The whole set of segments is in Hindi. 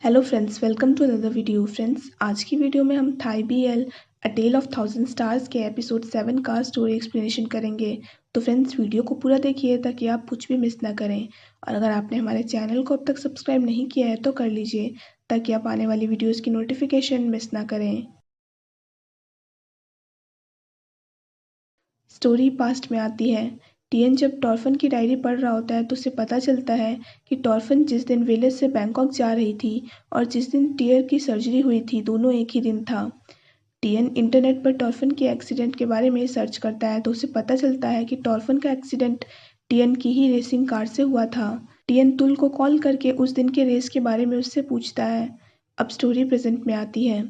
Hello friends, welcome to another video. Friends, आज की वीडियो में हम Thai BL a tale of 1000 stars के एपिसोड 7 का स्टोरी एक्सप्लेनेशन करेंगे। तो फ्रेंड्स, वीडियो को पूरा देखिए ताकि आप कुछ भी मिस ना करें। और अगर आपने हमारे चैनल को अब तक सब्सक्राइब नहीं किया है तो कर लीजिए ताकि आप आने वाली वीडियोज़ की नोटिफिकेशन मिस ना करें। स्टोरी पास्ट में आती है। टियन जब टॉर्फन की डायरी पढ़ रहा होता है तो उसे पता चलता है कि टॉर्फन जिस दिन विलेज से बैंकॉक जा रही थी और जिस दिन टियर की सर्जरी हुई थी, दोनों एक ही दिन था। टियन इंटरनेट पर टॉर्फन के एक्सीडेंट के बारे में सर्च करता है तो उसे पता चलता है कि टॉर्फन का एक्सीडेंट टियन की ही रेसिंग कार से हुआ था। टियन तुल को कॉल करके उस दिन के रेस के बारे में उससे पूछता है। अब स्टोरी प्रेजेंट में आती है।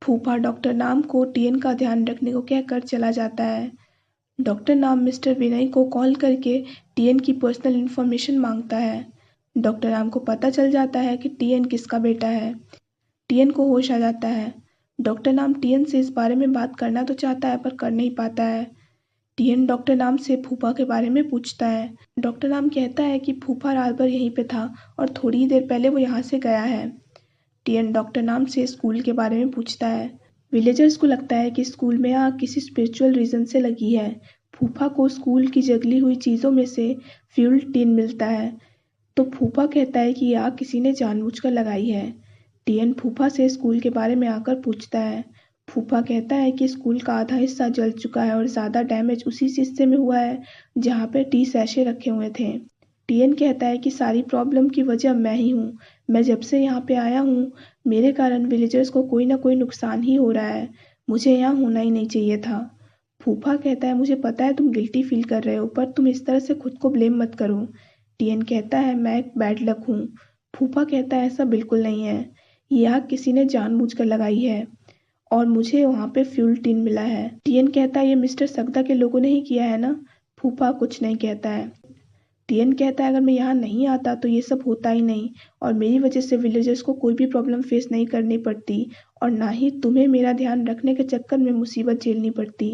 फूफा डॉक्टर नाम को टियन का ध्यान रखने को कहकर चला जाता है। डॉक्टर नाम मिस्टर विनय को कॉल करके टियन की पर्सनल इन्फॉर्मेशन मांगता है। डॉक्टर नाम को पता चल जाता है कि टियन किसका बेटा है। टियन को होश आ जाता है। डॉक्टर नाम टियन से इस बारे में बात करना तो चाहता है पर कर नहीं पाता है। टियन डॉक्टर नाम से फूफा के बारे में पूछता है। डॉक्टर नाम कहता है कि फूफा रात भर यहीं पे था और थोड़ी ही देर पहले वो यहाँ से गया है। टियन डॉक्टर नाम से स्कूल के बारे में पूछता है। विलेजर्स को लगता है कि स्कूल में आग किसी स्पिरिचुअल रीजन से लगी है। फूफा को स्कूल की जगली हुई चीज़ों में से फ्यूल टिन मिलता है तो फूफा कहता है कि ये आग किसी ने जानबूझकर लगाई है। टियन फूफा से स्कूल के बारे में आकर पूछता है। फूफा कहता है कि स्कूल का आधा हिस्सा जल चुका है और ज़्यादा डैमेज उसी हिस्से में हुआ है जहाँ पे टी सैशे रखे हुए थे। टियन कहता है कि सारी प्रॉब्लम की वजह मैं ही हूँ। मैं जब से यहाँ पे आया हूँ मेरे कारण विलेजर्स को कोई ना कोई नुकसान ही हो रहा है। मुझे यहाँ होना ही नहीं चाहिए था। फूफा कहता है मुझे पता है तुम गिल्टी फील कर रहे हो पर तुम इस तरह से खुद को ब्लेम मत करो। टियन कहता है मैं एक बैड लक हूँ। फूफा कहता है ऐसा बिल्कुल नहीं है। ये आग किसी ने जानबूझकर लगाई है और मुझे वहाँ पे फ्यूल टिन मिला है। टियन कहता है ये मिस्टर सगदा के लोगों ने ही किया है ना। फूफा कुछ नहीं कहता है। टियन कहता है अगर मैं यहाँ नहीं आता तो ये सब होता ही नहीं और मेरी वजह से विलेजर्स को कोई भी प्रॉब्लम फेस नहीं करनी पड़ती और ना ही तुम्हें मेरा ध्यान रखने के चक्कर में मुसीबत झेलनी पड़ती।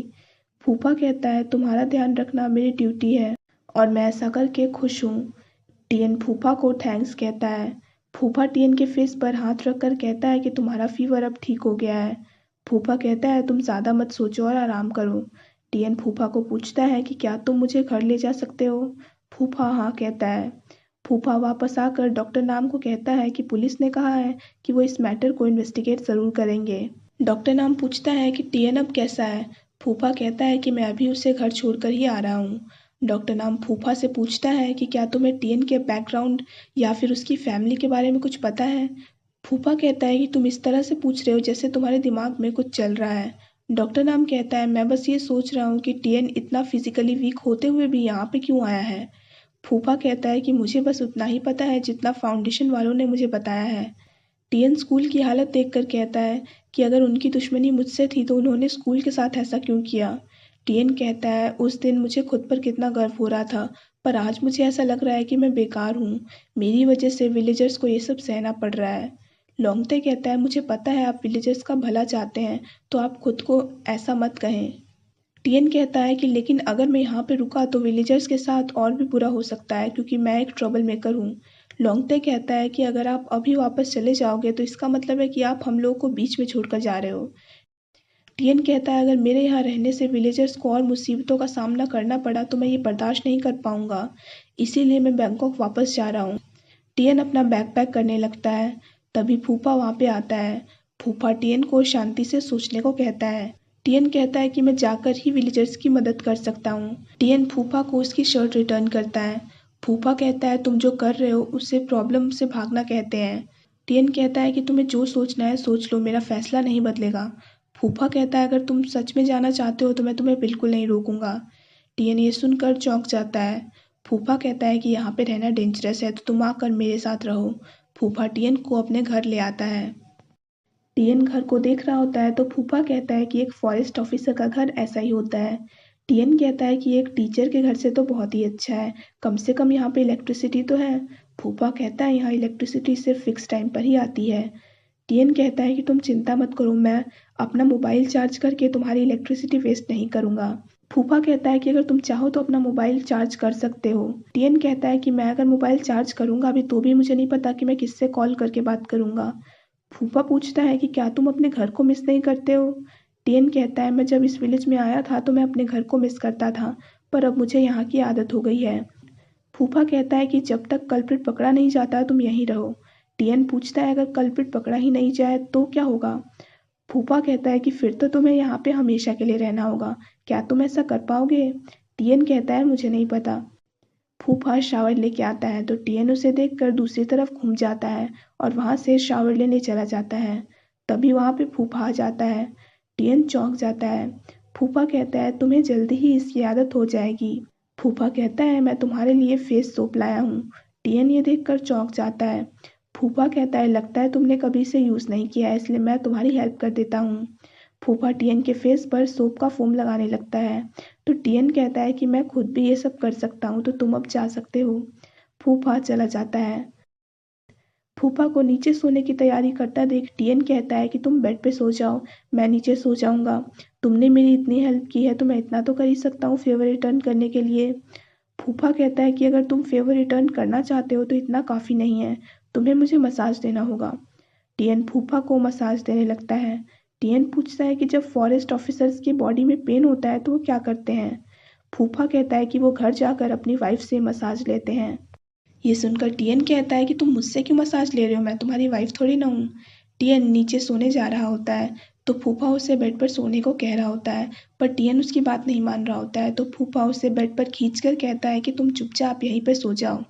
फूफा कहता है तुम्हारा ध्यान रखना मेरी ड्यूटी है और मैं ऐसा करके खुश हूँ। टियन फूफा को थैंक्स कहता है। फूफा टियन के फेस पर हाथ रखकर कहता है कि तुम्हारा फीवर अब ठीक हो गया है। फूफा कहता है तुम ज़्यादा मत सोचो और आराम करो। टियन फूफा को पूछता है कि क्या तुम मुझे घर ले जा सकते हो। फूफा हाँ कहता है। फूफा वापस आकर डॉक्टर नाम को कहता है कि पुलिस ने कहा है कि वो इस मैटर को इन्वेस्टिगेट ज़रूर करेंगे। डॉक्टर नाम पूछता है कि टियन अब कैसा है। फूफा कहता है कि मैं अभी उसे घर छोड़कर ही आ रहा हूँ। डॉक्टर नाम फूफा से पूछता है कि क्या तुम्हें टियन के बैकग्राउंड या फिर उसकी फैमिली के बारे में कुछ पता है। फूफा कहता है कि तुम इस तरह से पूछ रहे हो जैसे तुम्हारे दिमाग में कुछ चल रहा है। डॉक्टर नाम कहता है मैं बस ये सोच रहा हूँ कि टियन इतना फिजिकली वीक होते हुए भी यहाँ पे क्यों आया है। फूफा कहता है कि मुझे बस उतना ही पता है जितना फाउंडेशन वालों ने मुझे बताया है। टियन स्कूल की हालत देखकर कहता है कि अगर उनकी दुश्मनी मुझसे थी तो उन्होंने स्कूल के साथ ऐसा क्यों किया। टियन कहता है उस दिन मुझे खुद पर कितना गर्व हो रहा था पर आज मुझे ऐसा लग रहा है कि मैं बेकार हूँ। मेरी वजह से विलेजर्स को ये सब सहना पड़ रहा है। लोंगते कहता है मुझे पता है आप विलेजर्स का भला चाहते हैं तो आप खुद को ऐसा मत कहें। टियन कहता है कि लेकिन अगर मैं यहाँ पे रुका तो विलेजर्स के साथ और भी बुरा हो सकता है क्योंकि मैं एक ट्रबल मेकर हूँ। लोंगते कहता है कि अगर आप अभी वापस चले जाओगे तो इसका मतलब है कि आप हम लोगों को बीच में छोड़कर जा रहे हो। टियन कहता है अगर मेरे यहाँ रहने से विलेजर्स को और मुसीबतों का सामना करना पड़ा तो मैं ये बर्दाश्त नहीं कर पाऊंगा, इसीलिए मैं बैंकॉक वापस जा रहा हूँ। टियन अपना बैग पैक करने लगता है। तभी फूफा वहाँ पे आता है। फूफा टियन को शांति से सोचने को कहता है। टियन कहता है कि मैं जाकर ही विलेजर्स की मदद कर सकता हूँ। टियन फूफा को उसकी शर्ट रिटर्न करता है। फूफा कहता है तुम जो कर रहे हो उससे प्रॉब्लम से भागना कहते हैं। टियन कहता है कि तुम्हें जो सोचना है सोच लो, मेरा फैसला नहीं बदलेगा। फूफा कहता है अगर तुम सच में जाना चाहते हो तो मैं तुम्हें बिल्कुल नहीं रोकूंगा। टियन ये सुनकर चौंक जाता है। फूफा कहता है कि यहाँ पे रहना डेंजरस है तो तुम आकर मेरे साथ रहो। फूफा टियन को अपने घर ले आता है। टियन घर को देख रहा होता है तो फूफा कहता है कि एक फॉरेस्ट ऑफिसर का घर ऐसा ही होता है। टियन कहता है कि एक टीचर के घर से तो बहुत ही अच्छा है, कम से कम यहाँ पे इलेक्ट्रिसिटी तो है। फूफा कहता है यहाँ इलेक्ट्रिसिटी सिर्फ फिक्स टाइम पर ही आती है। टियन कहता है कि तुम चिंता मत करो, मैं अपना मोबाइल चार्ज करके तुम्हारी इलेक्ट्रिसिटी वेस्ट नहीं करूँगा। फूफा कहता है कि अगर तुम चाहो तो अपना मोबाइल चार्ज कर सकते हो। टीएन कहता है कि मैं अगर मोबाइल चार्ज करूंगा अभी तो भी मुझे नहीं पता कि मैं किससे कॉल करके बात करूंगा। फूफा पूछता है कि क्या तुम अपने घर को मिस नहीं करते हो। टीएन कहता है मैं जब इस विलेज में आया था तो मैं अपने घर को मिस करता था, पर अब मुझे यहाँ की आदत हो गई है। फूफा कहता है कि जब तक कल्प्रिट पकड़ा नहीं जाता तुम यहीं रहो। टीएन पूछता है अगर कल्प्रिट पकड़ा ही नहीं जाए तो क्या होगा। फूफा कहता है कि फिर तो तुम्हें यहाँ पे हमेशा के लिए रहना होगा, क्या तुम ऐसा कर पाओगे। टीएन कहता है मुझे नहीं पता। फूफा शावर लेके आता है तो टीएन उसे देखकर दूसरी तरफ घूम जाता है और वहां से शावर लेने चला जाता है। तभी वहां पे फूफा आ जाता है। टीएन चौंक जाता है। फूफा कहता है तुम्हें जल्दी ही इसकी आदत हो जाएगी। फूफा कहता है मैं तुम्हारे लिए फेस सोप लाया हूँ। टीएन ये देखकर चौंक जाता है। फूफा कहता है लगता है तुमने कभी इसे यूज़ नहीं किया है, इसलिए मैं तुम्हारी हेल्प कर देता हूँ। फूफा टीएन के फेस पर सोप का फोम लगाने लगता है तो टीएन कहता है कि मैं खुद भी ये सब कर सकता हूँ तो तुम अब जा सकते हो। फूफा चला जाता है। फूफा को नीचे सोने की तैयारी करता देख टीएन कहता है कि तुम बेड पे सो जाओ, मैं नीचे सो जाऊंगा। तुमने मेरी इतनी हेल्प की है तो मैं इतना तो कर ही सकता हूँ फेवर रिटर्न करने के लिए। फूफा कहता है कि अगर तुम फेवर रिटर्न करना चाहते हो तो इतना काफ़ी नहीं है, तुम्हें मुझे मसाज देना होगा। टीएन फूफा को मसाज देने लगता है। टीएन पूछता है कि जब फॉरेस्ट ऑफिसर्स की बॉडी में पेन होता है तो वो क्या करते हैं। फूफा कहता है कि वो घर जाकर अपनी वाइफ से मसाज लेते हैं। ये सुनकर टीएन कहता है कि तुम मुझसे क्यों मसाज ले रहे हो, मैं तुम्हारी वाइफ थोड़ी ना हूँ। टीएन नीचे सोने जा रहा होता है तो फूफा उसे बेड पर सोने को कह रहा होता है, पर टीएन उसकी बात नहीं मान रहा होता है तो फूफा उसे बेड पर खींचकर कहता है कि तुम चुपचाप यहीं पर सो जाओ।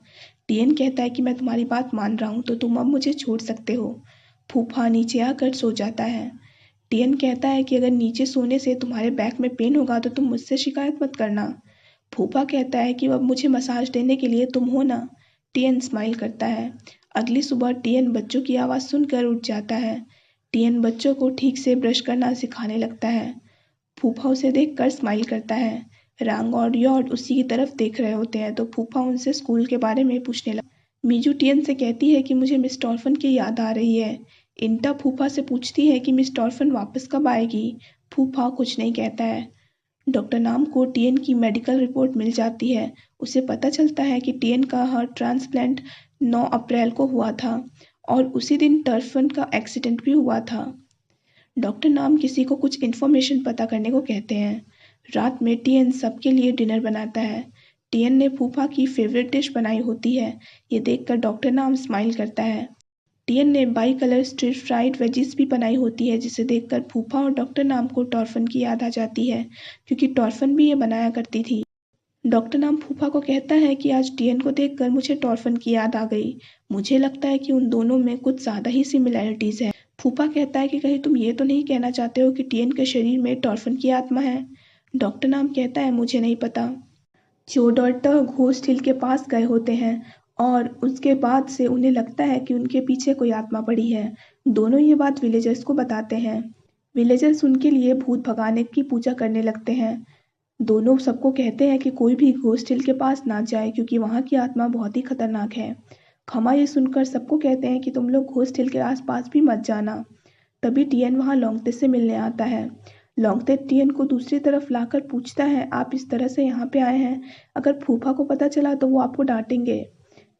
टीएन कहता है कि मैं तुम्हारी बात मान रहा हूँ तो तुम अब मुझे छोड़ सकते हो। फूफा नीचे आकर सो जाता है। टीएन कहता है कि अगर नीचे सोने से तुम्हारे बैक में पेन होगा तो तुम मुझसे शिकायत मत करना। फूफा कहता है कि अब मुझे मसाज देने के लिए तुम हो ना। टीएन स्माइल करता है। अगली सुबह टीएन बच्चों की आवाज़ सुनकर उठ जाता है। टीएन बच्चों को ठीक से ब्रश करना सिखाने लगता है। फूफा उसे देखकर स्माइल करता है। रांग और यॉड उसी की तरफ देख रहे होते हैं तो फूफा उनसे स्कूल के बारे में पूछने लगता है। मीजू टीएन से कहती है कि मुझे मिस टॉर्फन की याद आ रही है। इंटा फूफा से पूछती है कि मिस टॉर्फन वापस कब आएगी। फूफा कुछ नहीं कहता है। डॉक्टर नाम को टीएन की मेडिकल रिपोर्ट मिल जाती है। उसे पता चलता है कि टीएन का हार्ट ट्रांसप्लांट 9 अप्रैल को हुआ था और उसी दिन टर्फन का एक्सीडेंट भी हुआ था। डॉक्टर नाम किसी को कुछ इन्फॉर्मेशन पता करने को कहते हैं। रात में टीएन सबके लिए डिनर बनाता है। टीएन ने फूफा की फेवरेट डिश बनाई होती है। ये देखकर डॉक्टर नाम स्माइल करता है। टीएन ने bicolour stir fried veggies भी बनाई होती है जिसे देखकर फूफा और डॉक्टर नाम को टॉर्फन की याद आ जाती है, क्योंकि टॉर्फन भी ये बनाया करती थी। डॉक्टर नाम फूफा को कहता है कि आज टीएन को देखकर मुझे टॉर्फन की याद आ गई। मुझे लगता है कि उन दोनों में कुछ ज़्यादा ही सिमिलैरिटीज़ है। फूफा कहता है कि कहीं तुम ये तो नहीं कहना चाहते हो कि टीएन के शरीर में टॉर्फन की आत्मा है। डॉक्टर नाम कहता है मुझे नहीं पता। जोड और ट घोस्ट हिल के पास गए होते हैं और उसके बाद से उन्हें लगता है कि उनके पीछे कोई आत्मा पड़ी है। दोनों ये बात विलेजर्स को बताते हैं। विलेजर्स उनके लिए भूत भगाने की पूजा करने लगते हैं। दोनों सबको कहते हैं कि कोई भी घोस्ट हिल के पास ना जाए क्योंकि वहाँ की आत्मा बहुत ही खतरनाक है। खमा ये सुनकर सबको कहते हैं कि तुम लोग घोस्ट हिल के आसपास भी मत जाना। तभी टीएन वहाँ लोंगते से मिलने आता है। लोंगते टीएन को दूसरी तरफ लाकर पूछता है आप इस तरह से यहाँ पे आए हैं, अगर फूफा को पता चला तो वो आपको डांटेंगे।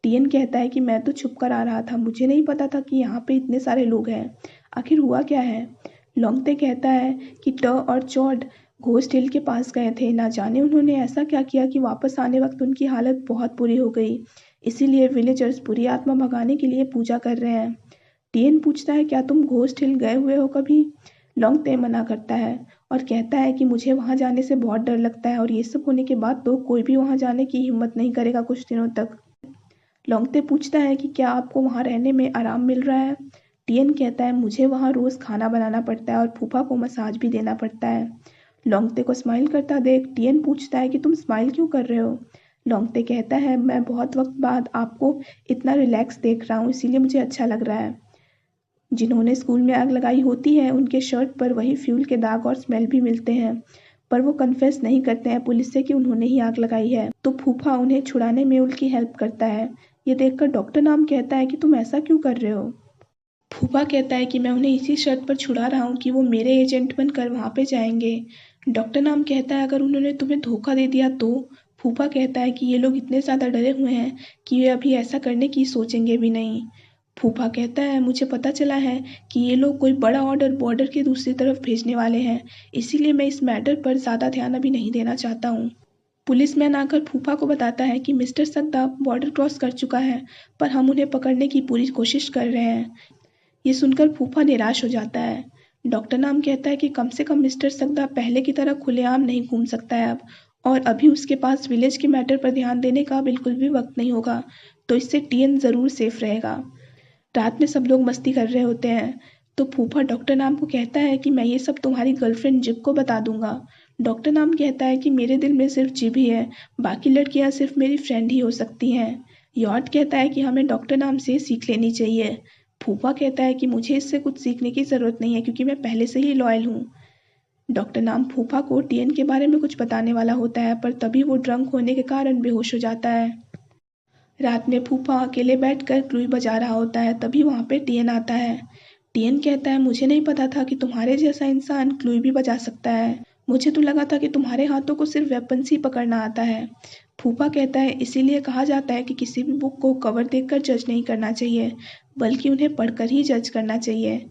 टीएन कहता है कि मैं तो छुप कर आ रहा था, मुझे नहीं पता था कि यहाँ पे इतने सारे लोग हैं, आखिर हुआ क्या है। लोंगते कहता है कि ट और चौड घोस्ट हिल के पास गए थे, ना जाने उन्होंने ऐसा क्या किया कि वापस आने वक्त उनकी हालत बहुत बुरी हो गई, इसीलिए विलेजर्स बुरी आत्मा भगाने के लिए पूजा कर रहे हैं। टीएन पूछता है क्या तुम घोस्ट हिल गए हुए हो कभी। लोंगते मना करता है और कहता है कि मुझे वहाँ जाने से बहुत डर लगता है और ये सब होने के बाद तो कोई भी वहाँ जाने की हिम्मत नहीं करेगा कुछ दिनों तक। लोंगते पूछता है कि क्या आपको वहाँ रहने में आराम मिल रहा है। टीएन कहता है मुझे वहाँ रोज़ खाना बनाना पड़ता है और फूफा को मसाज भी देना पड़ता है। लोंगते को स्माइल करता देख टीएन पूछता है कि तुम स्माइल क्यों कर रहे हो। लोंगते कहता है मैं बहुत वक्त बाद आपको इतना रिलैक्स देख रहा हूँ इसीलिए मुझे अच्छा लग रहा है। जिन्होंने स्कूल में आग लगाई होती है उनके शर्ट पर वही फ्यूल के दाग और स्मेल भी मिलते हैं, पर वो कन्फेस नहीं करते हैं पुलिस से कि उन्होंने ही आग लगाई है, तो फूफा उन्हें छुड़ाने में उनकी हेल्प करता है। ये देखकर डॉक्टर नाम कहता है कि तुम ऐसा क्यों कर रहे हो। फूफा कहता है कि मैं उन्हें इसी शर्त पर छुड़ा रहा हूँ कि वो मेरे एजेंट बनकर वहाँ पे जाएंगे। डॉक्टर नाम कहता है अगर उन्होंने तुम्हें धोखा दे दिया तो। फूफा कहता है कि ये लोग इतने ज़्यादा डरे हुए हैं कि ये अभी ऐसा करने की सोचेंगे भी नहीं। फूफा कहता है मुझे पता चला है कि ये लोग कोई बड़ा ऑर्डर बॉर्डर की दूसरी तरफ भेजने वाले हैं, इसीलिए मैं इस मैटर पर ज़्यादा ध्यान अभी नहीं देना चाहता हूँ। पुलिसमैन आकर फूफा को बताता है कि मिस्टर सद्दा बॉर्डर क्रॉस कर चुका है, पर हम उन्हें पकड़ने की पूरी कोशिश कर रहे हैं। ये सुनकर फूफा निराश हो जाता है। डॉक्टर नाम कहता है कि कम से कम मिस्टर सद्दा पहले की तरह खुलेआम नहीं घूम सकता है अब, और अभी उसके पास विलेज के मैटर पर ध्यान देने का बिल्कुल भी वक्त नहीं होगा, तो इससे टीएन ज़रूर सेफ रहेगा। रात में सब लोग मस्ती कर रहे होते हैं, तो फूफा डॉक्टर नाम को कहता है कि मैं ये सब तुम्हारी गर्लफ्रेंड जिब को बता दूंगा। डॉक्टर नाम कहता है कि मेरे दिल में सिर्फ जिब ही है, बाकी लड़कियां सिर्फ मेरी फ्रेंड ही हो सकती हैं। यॉर्ड कहता है कि हमें डॉक्टर नाम से सीख लेनी चाहिए। फूफा कहता है कि मुझे इससे कुछ सीखने की ज़रूरत नहीं है क्योंकि मैं पहले से ही लॉयल हूँ। डॉक्टर नाम फूफा को टीएन के बारे में कुछ बताने वाला होता है, पर तभी वो ड्रंक होने के कारण बेहोश हो जाता है। रात में फूफा अकेले बैठकर क्लूई बजा रहा होता है, तभी वहाँ पे टीएन आता है। टीएन कहता है मुझे नहीं पता था कि तुम्हारे जैसा इंसान क्लूई भी बजा सकता है। मुझे तो लगा था कि तुम्हारे हाथों को सिर्फ वेपन्स ही पकड़ना आता है। फूफा कहता है इसीलिए कहा जाता है कि किसी भी बुक को कवर देखकर जज नहीं करना चाहिए, बल्कि उन्हें पढ़कर ही जज करना चाहिए।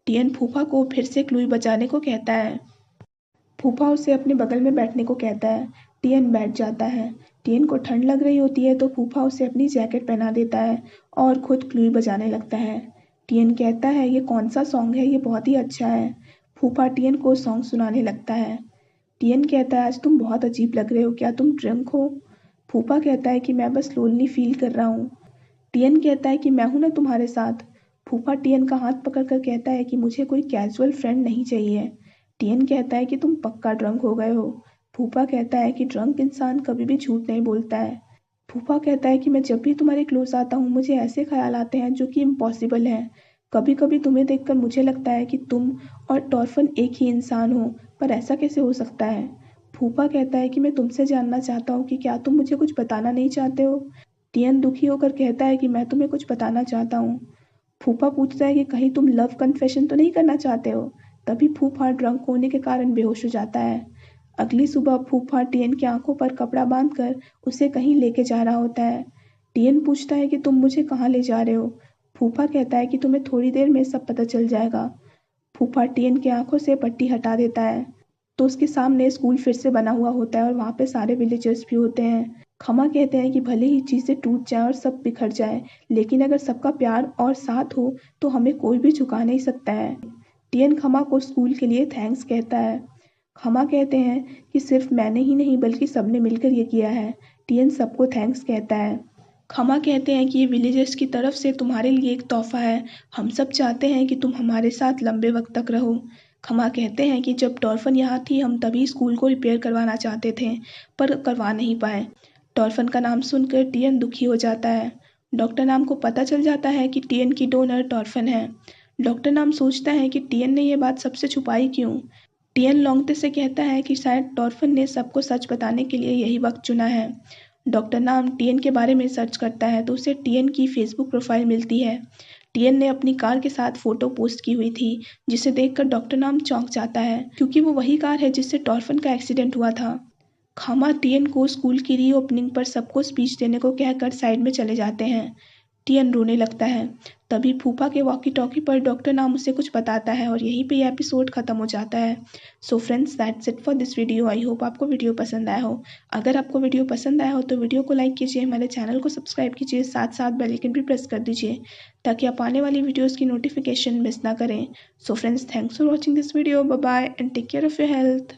टीएन फूफा को फिर से क्लूई बजाने को कहता है। फूफा उसे अपने बगल में बैठने को कहता है। टीएन बैठ जाता है। टीएन को ठंड लग रही होती है तो फूफा उसे अपनी जैकेट पहना देता है और खुद क्लूई बजाने लगता है। टीएन कहता है ये कौन सा सॉन्ग है, ये बहुत ही अच्छा है। फूफा टीएन को सॉन्ग सुनाने लगता है। टीएन कहता है आज तुम बहुत अजीब लग रहे हो, क्या तुम ड्रंक हो? फूफा कहता है कि मैं बस लोनली फील कर रहा हूँ। टीएन कहता है कि मैं हूं ना तुम्हारे साथ। फूफा टीएन का हाथ पकड़कर कहता है कि मुझे कोई कैजुअल फ्रेंड नहीं चाहिए। टीएन कहता है कि तुम पक्का ड्रंक हो गए हो। फूफा कहता है कि ड्रंक इंसान कभी भी झूठ नहीं बोलता है। फूफा कहता है कि मैं जब भी तुम्हारे क्लोज आता हूँ मुझे ऐसे ख्याल आते हैं जो कि इम्पॉसिबल हैं। कभी कभी तुम्हें देखकर मुझे लगता है कि तुम और टॉर्फन एक ही इंसान हो, पर ऐसा कैसे हो सकता है? फूफा कहता है कि मैं तुमसे जानना चाहता हूँ कि क्या तुम मुझे कुछ बताना नहीं चाहते हो? टीएन दुखी होकर कहता है कि मैं तुम्हें कुछ बताना चाहता हूँ। फूफा पूछता है कि कहीं तुम लव कन्फेशन तो नहीं करना चाहते हो? तभी फूफा ड्रंक होने के कारण बेहोश हो जाता है। अगली सुबह फूफा टीएन की आंखों पर कपड़ा बांधकर उसे कहीं लेके जा रहा होता है। टीएन पूछता है कि तुम मुझे कहाँ ले जा रहे हो? फूफा कहता है कि तुम्हें थोड़ी देर में सब पता चल जाएगा। फूफा टीएन की आंखों से पट्टी हटा देता है, तो उसके सामने स्कूल फिर से बना हुआ होता है और वहाँ पे सारे विलेजर्स भी होते हैं। खमा कहते हैं कि भले ही चीज़ें टूट जाएं और सब बिखर जाए, लेकिन अगर सबका प्यार और साथ हो तो हमें कोई भी झुका नहीं सकता है। टीएन खमा को स्कूल के लिए थैंक्स कहता है। खमा कहते हैं कि सिर्फ मैंने ही नहीं बल्कि सबने मिलकर ये किया है। टीएन सबको थैंक्स कहता है। खमा कहते हैं कि ये विलेजर्स की तरफ से तुम्हारे लिए एक तोहफा है, हम सब चाहते हैं कि तुम हमारे साथ लंबे वक्त तक रहो। खमा कहते हैं कि जब टॉर्फन यहाँ थी हम तभी स्कूल को रिपेयर करवाना चाहते थे, पर करवा नहीं पाए। टॉर्फन का नाम सुनकर टीएन दुखी हो जाता है। डॉक्टर नाम को पता चल जाता है कि टीएन की डोनर टॉर्फन है। डॉक्टर नाम सोचता है कि टीएन ने ये बात सबसे छुपाई क्यों। टीएन लौंगते से कहता है कि शायद टॉर्फन ने सबको सच बताने के लिए यही वक्त चुना है। डॉक्टर नाम टीएन के बारे में सर्च करता है तो उसे टीएन की फेसबुक प्रोफाइल मिलती है। टीएन ने अपनी कार के साथ फोटो पोस्ट की हुई थी, जिसे देखकर डॉक्टर नाम चौंक जाता है क्योंकि वो वही कार है जिससे टॉर्फन का एक्सीडेंट हुआ था। खामा टीएन को स्कूल की रीओपनिंग पर सबको स्पीच देने को कहकर साइड में चले जाते हैं। टीएन रोने लगता है। तभी फूफा के वॉकी टॉकी पर डॉक्टर नाम उसे कुछ बताता है और यहीं पे ये एपिसोड खत्म हो जाता है। So friends, that's it for this video. I hope आपको वीडियो पसंद आया हो। अगर आपको वीडियो पसंद आया हो तो वीडियो को लाइक कीजिए, हमारे चैनल को सब्सक्राइब कीजिए, साथ साथ बेल आइकन भी प्रेस कर दीजिए ताकि आप आने वाली वीडियोज़ की नोटिफिकेशन मिस ना करें। So friends, thanks for watching this video. Bye bye and take care of your health.